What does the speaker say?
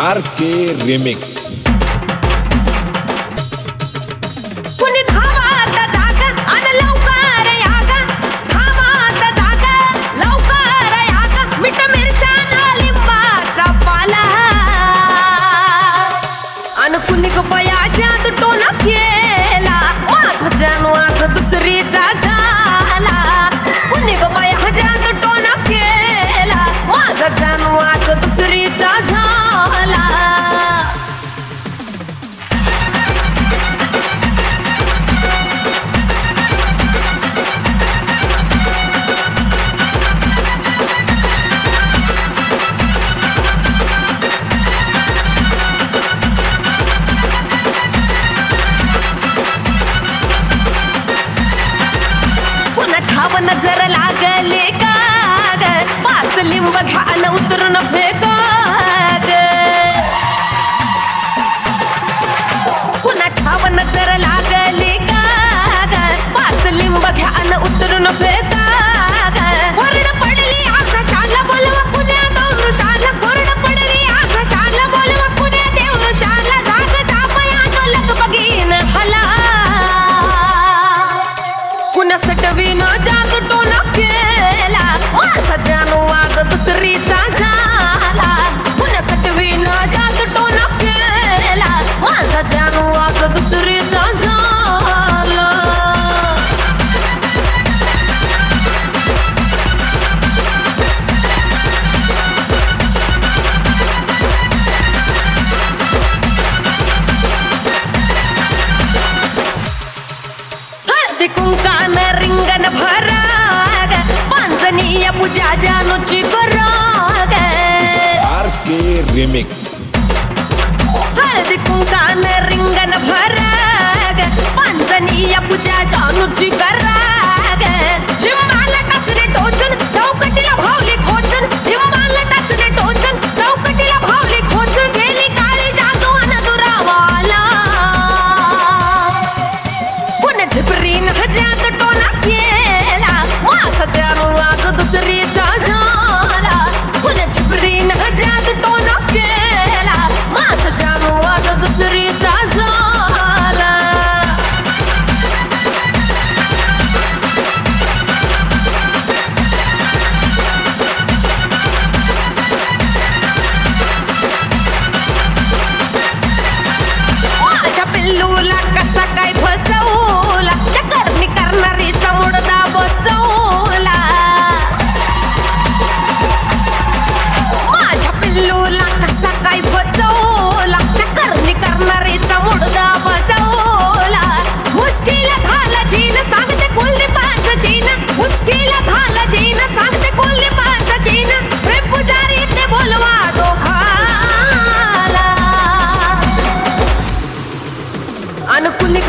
RK Remix. कुणी धावात जागा आणि लवकर यागा, धावात जागा लवकर यागा, मीठ मिरच्या लिंबाचा पाला आणि कुणी गपयाच्या टोना केला, माझा जन्म आज दुसरीचा झाला. कुणी गपयाच्या टोना केला, माझा जन्म आज दुसरीचा झाला. ठाव नजर लागले का ग, पाच लिंब घ्यान उतरून फेका ग. पुन्हा ठाव नजर लागले का ग, पाच लिंब घ्यान उतरून फेका ग. कोरड पडली आकाशाला बोलवा पुण्या दौरुशाला, कोरड पडली आकाशाला बोलवा पुण्या देवरुशाला. जाग तापया डोलक बघीन हला, पुन्हा सटवीन जादू टोना केला, माझा जानू आज दुसरीचा झाला. पुन्हा सटवीन जादू टोना केला, माझा जानू आज दुसरीचा झाला. हळदी कुंकान रिंगण भराग, पांजनीय पूजा जानूची कराग. RK Remix. हळदी कुंकान रिंगण भराग, पांजनीय पूजा जानूची कराग. लिंबाला टाचणे टोचून चौकटीला भावली खोचून, लिंबाला टाचणे टोचून चौकटीला भावली खोचून, गेली काळी जादू अन दुरावाला. पुन्हा झिपरीन हजात टोना केला, माझा जानू आज दुसरीचा झाला. पुन्हा झिपरीन हजात टोना केला, माझा जानू आज दुसरीचा झाला. माझ्या पिल्लूला कसा काय फसवला, त्या करणी करणारीचा मुडदा बसवला. माझ्या पिल्लूला कसा काय फसवला, त्या करणी करणारीचा मुडदा बसवला. मुश्किल झाला जीन सांगते कोल्ही पास जीन, मुश्किल झाला जीन सांगते कोल्ही पास जीन. प्रेम पुजारी ते बोलवा दोघाला आणि कुणी